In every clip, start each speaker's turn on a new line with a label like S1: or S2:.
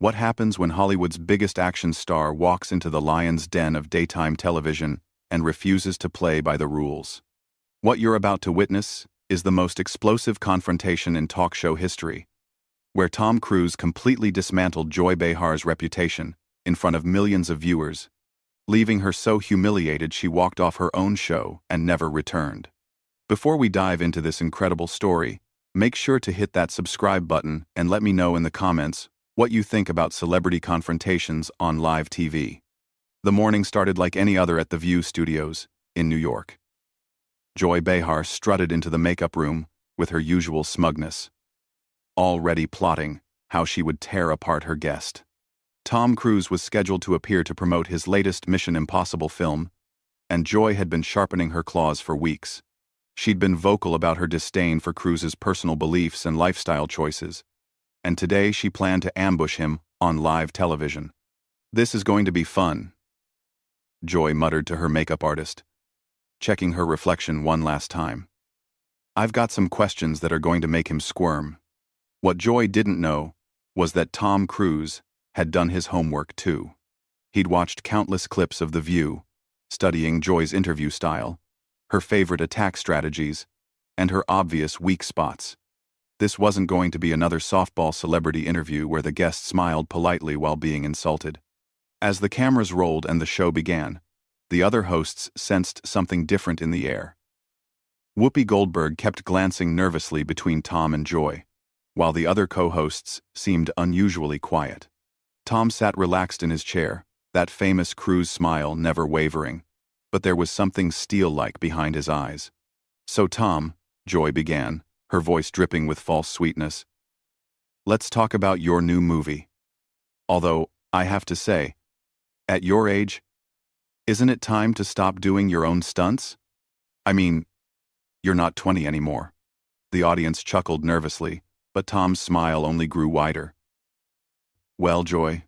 S1: What happens when Hollywood's biggest action star walks into the lion's den of daytime television and refuses to play by the rules? What you're about to witness is the most explosive confrontation in talk show history, where Tom Cruise completely dismantled Joy Behar's reputation in front of millions of viewers, leaving her so humiliated she walked off her own show and never returned. Before we dive into this incredible story, make sure to hit that subscribe button and let me know in the comments what you think about celebrity confrontations on live TV. The morning started like any other at the View Studios in New York. Joy Behar strutted into the makeup room with her usual smugness, already plotting how she would tear apart her guest. Tom Cruise was scheduled to appear to promote his latest Mission Impossible film, and Joy had been sharpening her claws for weeks. She'd been vocal about her disdain for Cruise's personal beliefs and lifestyle choices, and today she planned to ambush him on live television. "This is going to be fun," Joy muttered to her makeup artist, checking her reflection one last time. "I've got some questions that are going to make him squirm." What Joy didn't know was that Tom Cruise had done his homework too. He'd watched countless clips of The View, studying Joy's interview style, her favorite attack strategies, and her obvious weak spots. This wasn't going to be another softball celebrity interview where the guest smiled politely while being insulted. As the cameras rolled and the show began, the other hosts sensed something different in the air. Whoopi Goldberg kept glancing nervously between Tom and Joy, while the other co-hosts seemed unusually quiet. Tom sat relaxed in his chair, that famous Cruise smile never wavering, but there was something steel-like behind his eyes. "So Tom," Joy began, her voice dripping with false sweetness, "let's talk about your new movie. Although, I have to say, at your age, isn't it time to stop doing your own stunts? I mean, you're not 20 anymore." The audience chuckled nervously, but Tom's smile only grew wider. "Well, Joy,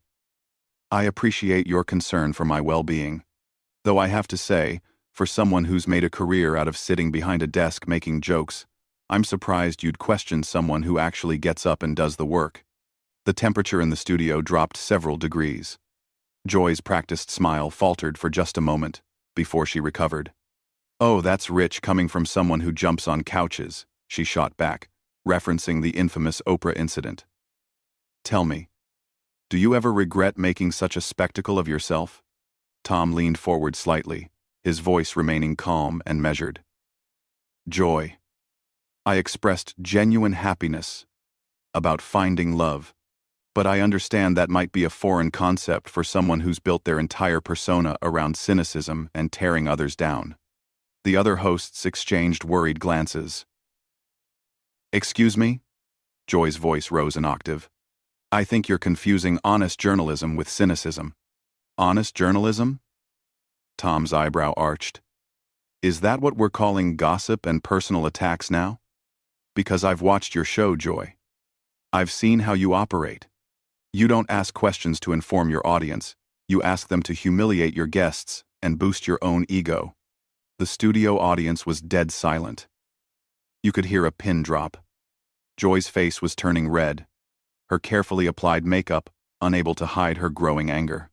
S1: I appreciate your concern for my well-being. Though I have to say, for someone who's made a career out of sitting behind a desk making jokes, I'm surprised you'd question someone who actually gets up and does the work." The temperature in the studio dropped several degrees. Joy's practiced smile faltered for just a moment before she recovered. "Oh, that's rich coming from someone who jumps on couches," she shot back, referencing the infamous Oprah incident. "Tell me, do you ever regret making such a spectacle of yourself?" Tom leaned forward slightly, his voice remaining calm and measured. "Joy, I expressed genuine happiness about finding love, but I understand that might be a foreign concept for someone who's built their entire persona around cynicism and tearing others down." The other hosts exchanged worried glances. "Excuse me?" Joy's voice rose an octave. "I think you're confusing honest journalism with cynicism." "Honest journalism?" Tom's eyebrow arched. "Is that what we're calling gossip and personal attacks now? Because I've watched your show, Joy. I've seen how you operate. You don't ask questions to inform your audience, you ask them to humiliate your guests and boost your own ego." The studio audience was dead silent. You could hear a pin drop. Joy's face was turning red, her carefully applied makeup unable to hide her growing anger.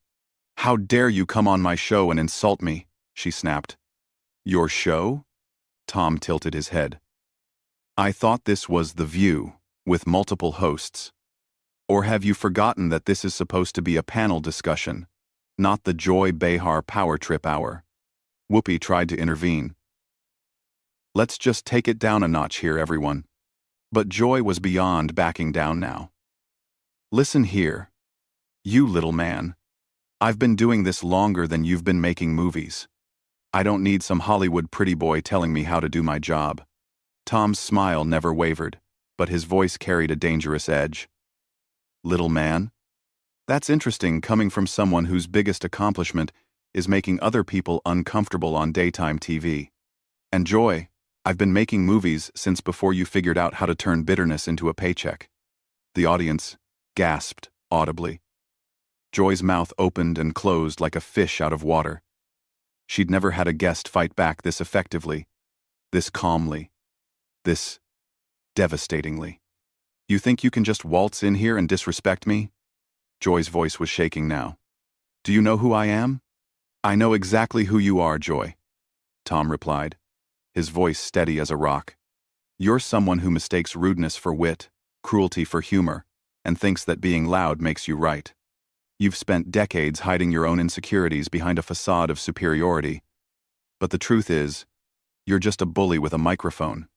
S1: "How dare you come on my show and insult me?" she snapped. "Your show?" Tom tilted his head. "I thought this was The View, with multiple hosts. Or have you forgotten that this is supposed to be a panel discussion, not the Joy Behar power trip hour?" Whoopi tried to intervene. "Let's just take it down a notch here, everyone." But Joy was beyond backing down now. "Listen here, you little man. I've been doing this longer than you've been making movies. I don't need some Hollywood pretty boy telling me how to do my job." Tom's smile never wavered, but his voice carried a dangerous edge. "Little man? That's interesting coming from someone whose biggest accomplishment is making other people uncomfortable on daytime TV. And Joy, I've been making movies since before you figured out how to turn bitterness into a paycheck." The audience gasped audibly. Joy's mouth opened and closed like a fish out of water. She'd never had a guest fight back this effectively, this calmly, this devastatingly. "You think you can just waltz in here and disrespect me?" Joy's voice was shaking now. "Do you know who I am?" "I know exactly who you are, Joy," Tom replied, his voice steady as a rock. "You're someone who mistakes rudeness for wit, cruelty for humor, and thinks that being loud makes you right. You've spent decades hiding your own insecurities behind a facade of superiority. But the truth is, you're just a bully with a microphone."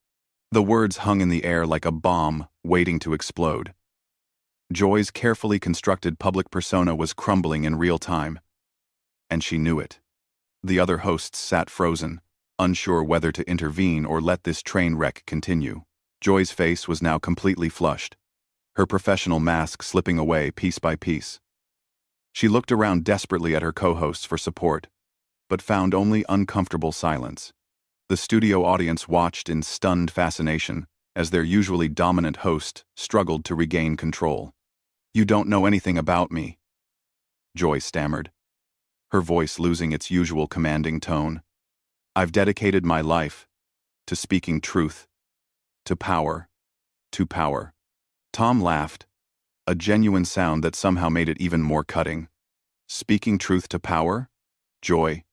S1: The words hung in the air like a bomb waiting to explode. Joy's carefully constructed public persona was crumbling in real time, and she knew it. The other hosts sat frozen, unsure whether to intervene or let this train wreck continue. Joy's face was now completely flushed, her professional mask slipping away piece by piece. She looked around desperately at her co-hosts for support, but found only uncomfortable silence. The studio audience watched in stunned fascination as their usually dominant host struggled to regain control. "You don't know anything about me," Joy stammered, her voice losing its usual commanding tone. "I've dedicated my life to speaking truth, to power, to power." Tom laughed, a genuine sound that somehow made it even more cutting. "Speaking truth to power? Joy,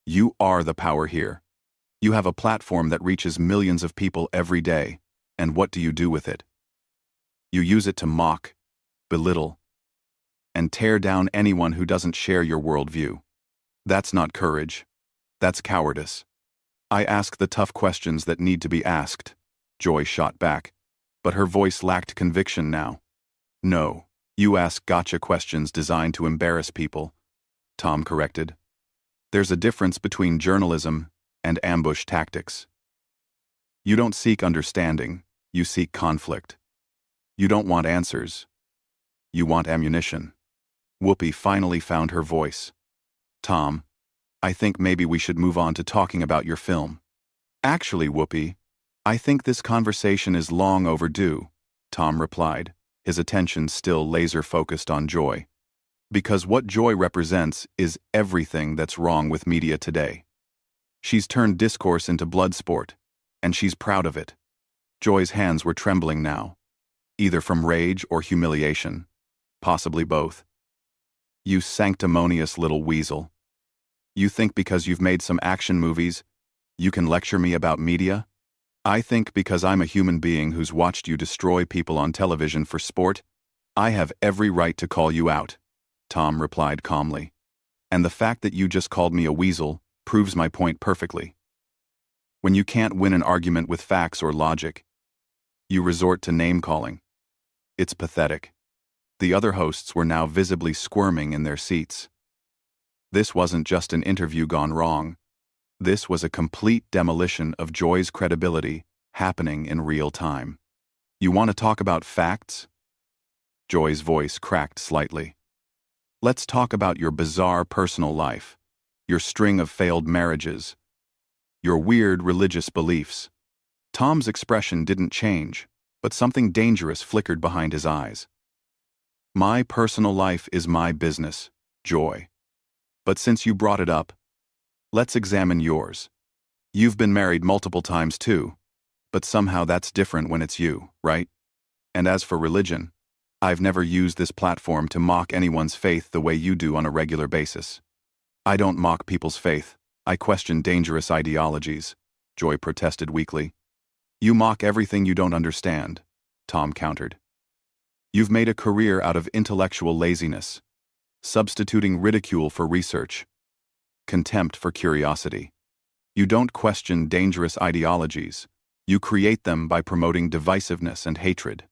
S1: you are the power here. You have a platform that reaches millions of people every day, and what do you do with it? You use it to mock, belittle, and tear down anyone who doesn't share your worldview. That's not courage. That's cowardice." "I ask the tough questions that need to be asked," Joy shot back, but her voice lacked conviction now. "No, you ask gotcha questions designed to embarrass people," Tom corrected. "There's a difference between journalism and ambush tactics. You don't seek understanding, you seek conflict. You don't want answers, you want ammunition." Whoopi finally found her voice. "Tom, I think maybe we should move on to talking about your film." "Actually, Whoopi, I think this conversation is long overdue," Tom replied, his attention still laser-focused on Joy. "Because what Joy represents is everything that's wrong with media today. She's turned discourse into blood sport, and she's proud of it." Joy's hands were trembling now, either from rage or humiliation, possibly both. "You sanctimonious little weasel. You think because you've made some action movies, you can lecture me about media? I think because I'm a human being who's watched you destroy people on television for sport, I have every right to call you out," Tom replied calmly. "And the fact that you just called me a weasel proves my point perfectly. When you can't win an argument with facts or logic, you resort to name-calling. It's pathetic." The other hosts were now visibly squirming in their seats. This wasn't just an interview gone wrong. This was a complete demolition of Joy's credibility happening in real time. "You want to talk about facts?" Joy's voice cracked slightly. "Let's talk about your bizarre personal life, your string of failed marriages, your weird religious beliefs." Tom's expression didn't change, but something dangerous flickered behind his eyes. "My personal life is my business, Joy. But since you brought it up, let's examine yours. You've been married multiple times too, but somehow that's different when it's you, right? And as for religion, I've never used this platform to mock anyone's faith the way you do on a regular basis." "I don't mock people's faith, I question dangerous ideologies," Joy protested weakly. "You mock everything you don't understand," Tom countered. "You've made a career out of intellectual laziness, substituting ridicule for research, contempt for curiosity. You don't question dangerous ideologies, you create them by promoting divisiveness and hatred."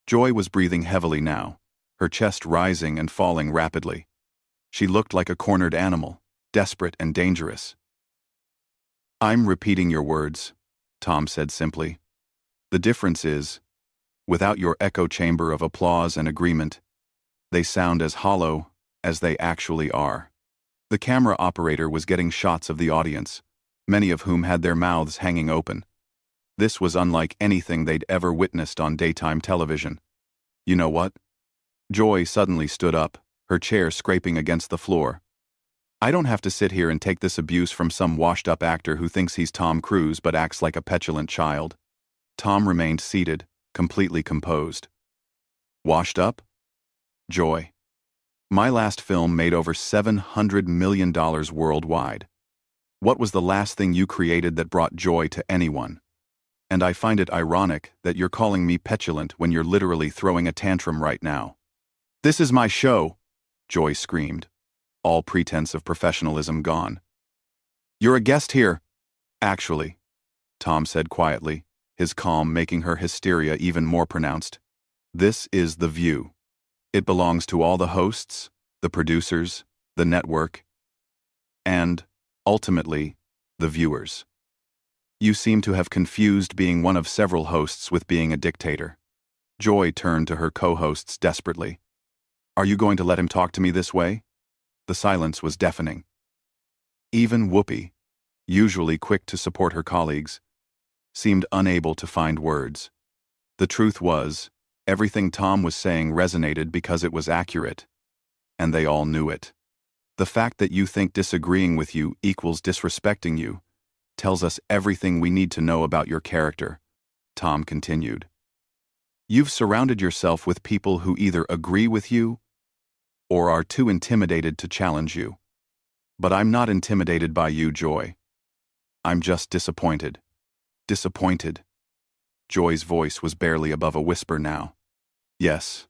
S1: Joy was breathing heavily now, her chest rising and falling rapidly. She looked like a cornered animal, desperate and dangerous. "I'm repeating your words," Tom said simply. "The difference is, without your echo chamber of applause and agreement, they sound as hollow as they actually are." The camera operator was getting shots of the audience, many of whom had their mouths hanging open. This was unlike anything they'd ever witnessed on daytime television. "You know what?" Joy suddenly stood up, her chair scraping against the floor. "I don't have to sit here and take this abuse from some washed-up actor who thinks he's Tom Cruise but acts like a petulant child." Tom remained seated, completely composed. "Washed up?" "Joy, My last film made over $700 million worldwide. What was the last thing you created that brought joy to anyone? And I find it ironic that you're calling me petulant when you're literally throwing a tantrum right now. This is my show, Joy screamed, all pretense of professionalism gone. You're a guest here. Actually, Tom said quietly, his calm making her hysteria even more pronounced. This is The View. It belongs to all the hosts, the producers, the network, and, ultimately, the viewers. You seem to have confused being one of several hosts with being a dictator. Joy turned to her co-hosts desperately. Are you going to let him talk to me this way? The silence was deafening. Even Whoopi, usually quick to support her colleagues, seemed unable to find words. The truth was, everything Tom was saying resonated because it was accurate, and they all knew it. The fact that you think disagreeing with you equals disrespecting you tells us everything we need to know about your character, Tom continued. You've surrounded yourself with people who either agree with you or are too intimidated to challenge you. But I'm not intimidated by you, Joy. I'm just disappointed. Disappointed. Joy's voice was barely above a whisper now. Yes.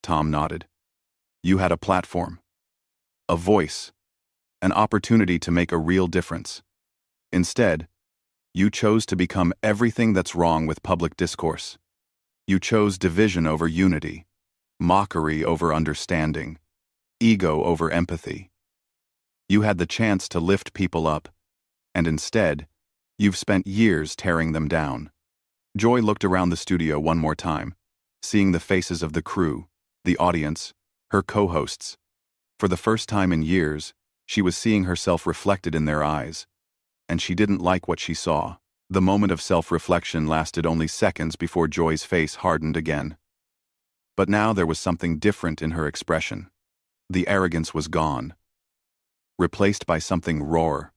S1: Tom nodded. You had a platform, a voice, an opportunity to make a real difference. Instead, you chose to become everything that's wrong with public discourse. You chose division over unity, mockery over understanding, ego over empathy. You had the chance to lift people up, and instead, you've spent years tearing them down. Joy looked around the studio one more time, seeing the faces of the crew, the audience, her co-hosts. For the first time in years, she was seeing herself reflected in their eyes, and she didn't like what she saw. The moment of self-reflection lasted only seconds before Joy's face hardened again. But now there was something different in her expression. The arrogance was gone, replaced by something rawer,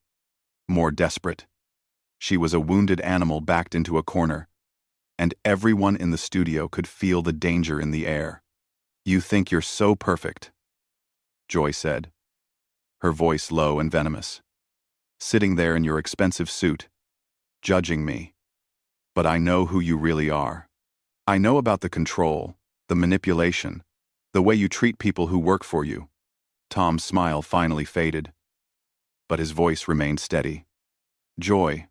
S1: more desperate. She was a wounded animal backed into a corner, and everyone in the studio could feel the danger in the air. You think you're so perfect, Joy said, her voice low and venomous. Sitting there in your expensive suit, judging me. But I know who you really are. I know about the control, the manipulation, the way you treat people who work for you. Tom's smile finally faded, but his voice remained steady. Joy,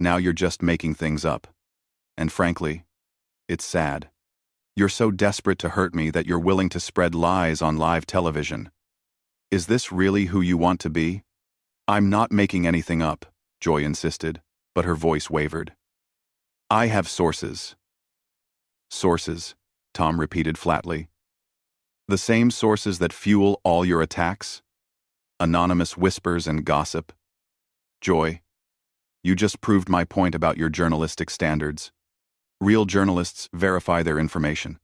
S1: now you're just making things up. And frankly, it's sad. You're so desperate to hurt me that you're willing to spread lies on live television. Is this really who you want to be? I'm not making anything up, Joy insisted, but her voice wavered. I have sources. Sources, Tom repeated flatly. The same sources that fuel all your attacks? Anonymous whispers and gossip? Joy, you just proved my point about your journalistic standards. Real journalists verify their information.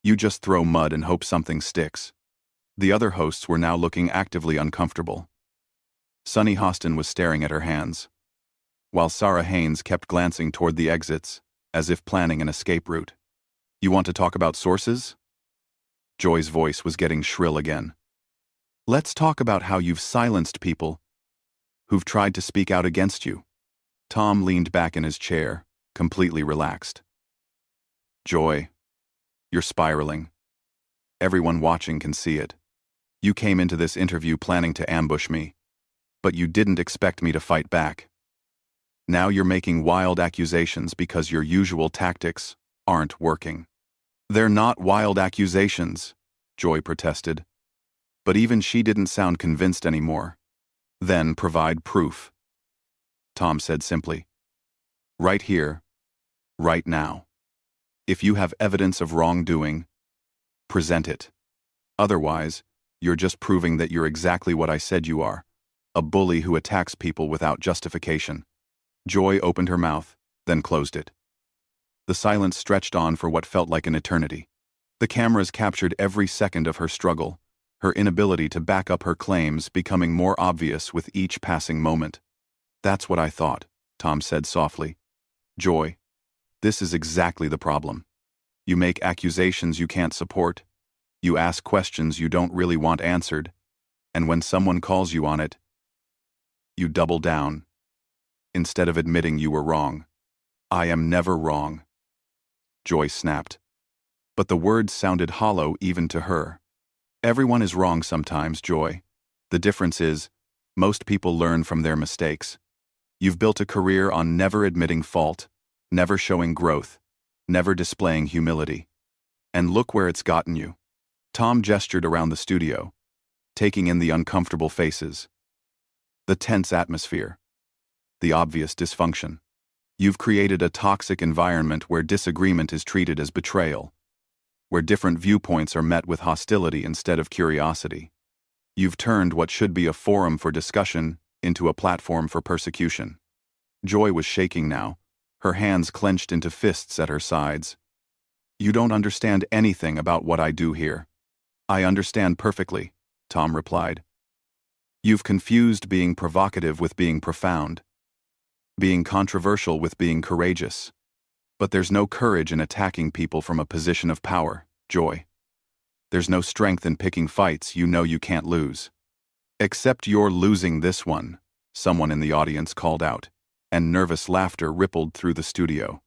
S1: You just throw mud and hope something sticks. The other hosts were now looking actively uncomfortable. Sunny Hostin was staring at her hands, while Sarah Haynes kept glancing toward the exits, as if planning an escape route. You want to talk about sources? Joy's voice was getting shrill again. Let's talk about how you've silenced people who've tried to speak out against you. Tom leaned back in his chair, completely relaxed. Joy, you're spiraling. Everyone watching can see it. You came into this interview planning to ambush me, but you didn't expect me to fight back. Now you're making wild accusations because your usual tactics aren't working. They're not wild accusations, Joy protested. But even she didn't sound convinced anymore. Then provide proof, Tom said simply. Right here, right now. If you have evidence of wrongdoing, present it. Otherwise, you're just proving that you're exactly what I said you are, a bully who attacks people without justification. Joy opened her mouth, then closed it. The silence stretched on for what felt like an eternity. The cameras captured every second of her struggle, her inability to back up her claims becoming more obvious with each passing moment. That's what I thought, Tom said softly. Joy, this is exactly the problem. You make accusations you can't support. You ask questions you don't really want answered, and when someone calls you on it, you double down, instead of admitting you were wrong. I am never wrong, Joy snapped. But the words sounded hollow even to her. Everyone is wrong sometimes, Joy. The difference is, most people learn from their mistakes. You've built a career on never admitting fault, never showing growth, never displaying humility. And look where it's gotten you. Tom gestured around the studio, taking in the uncomfortable faces, the tense atmosphere, the obvious dysfunction. You've created a toxic environment where disagreement is treated as betrayal, where different viewpoints are met with hostility instead of curiosity. You've turned what should be a forum for discussion into a platform for persecution. Joy was shaking now, her hands clenched into fists at her sides. You don't understand anything about what I do here. I understand perfectly, Tom replied. You've confused being provocative with being profound, being controversial with being courageous. But there's no courage in attacking people from a position of power, Joy. There's no strength in picking fights you know you can't lose. Except you're losing this one, someone in the audience called out, and nervous laughter rippled through the studio.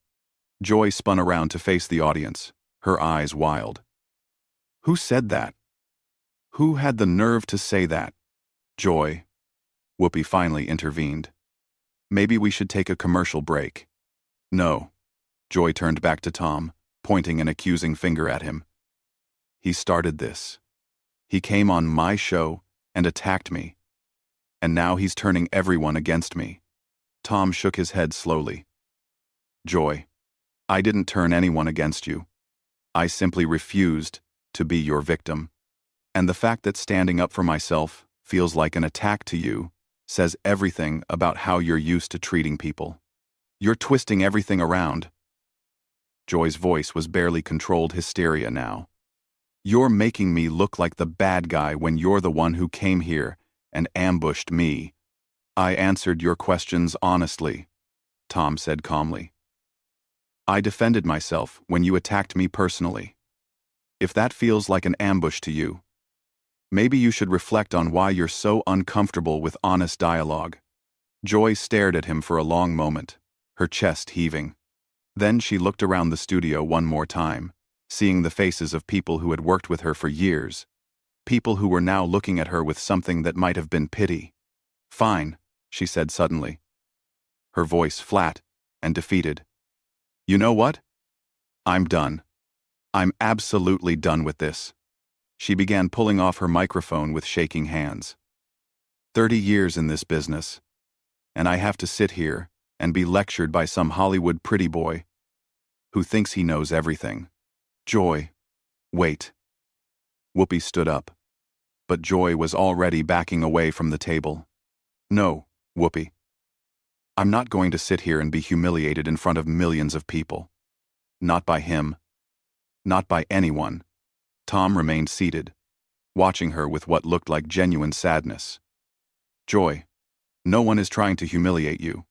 S1: Joy spun around to face the audience, her eyes wild. Who said that? Who had the nerve to say that? Joy. Whoopi finally intervened. Maybe we should take a commercial break. No. Joy turned back to Tom, pointing an accusing finger at him. He started this. He came on my show and attacked me. And now he's turning everyone against me. Tom shook his head slowly. Joy, I didn't turn anyone against you. I simply refused to be your victim. And the fact that standing up for myself feels like an attack to you says everything about how you're used to treating people. You're twisting everything around. Joy's voice was barely controlled hysteria now. You're making me look like the bad guy when you're the one who came here and ambushed me. I answered your questions honestly, Tom said calmly. I defended myself when you attacked me personally. If that feels like an ambush to you, maybe you should reflect on why you're so uncomfortable with honest dialogue. Joy stared at him for a long moment, her chest heaving. Then she looked around the studio one more time, seeing the faces of people who had worked with her for years, people who were now looking at her with something that might have been pity. Fine, she said suddenly, her voice flat and defeated. You know what? I'm done. I'm absolutely done with this. She began pulling off her microphone with shaking hands. 30 years in this business, and I have to sit here and be lectured by some Hollywood pretty boy who thinks he knows everything. Joy, wait. Whoopi stood up, but Joy was already backing away from the table. No, Whoopi. I'm not going to sit here and be humiliated in front of millions of people. Not by him. Not by anyone. Tom remained seated, watching her with what looked like genuine sadness. Joy, no one is trying to humiliate you.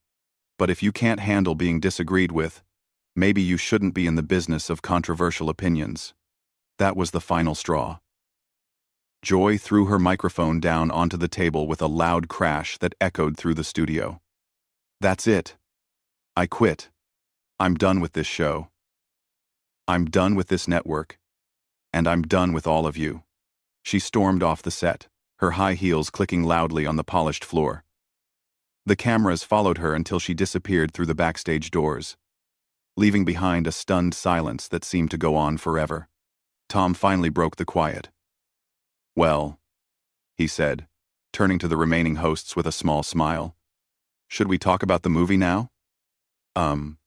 S1: But if you can't handle being disagreed with, maybe you shouldn't be in the business of controversial opinions. That was the final straw. Joy threw her microphone down onto the table with a loud crash that echoed through the studio. That's it. I quit. I'm done with this show. I'm done with this network. And I'm done with all of you. She stormed off the set, her high heels clicking loudly on the polished floor. The cameras followed her until she disappeared through the backstage doors, leaving behind a stunned silence that seemed to go on forever. Tom finally broke the quiet. Well, he said, turning to the remaining hosts with a small smile. Should we talk about the movie now? And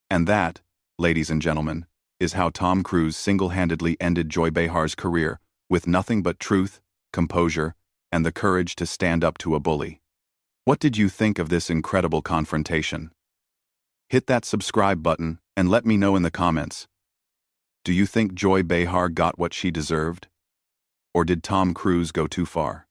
S1: that, ladies and gentlemen, is how TomCruise single-handedly ended Joy Behar's career with nothing but truth, composure, and the courage to stand up to a bully. What did you think of this incredible confrontation? Hit that subscribe button and let me know in the comments. Do you think Joy Behar got what she deserved? Or did TomCruise go too far?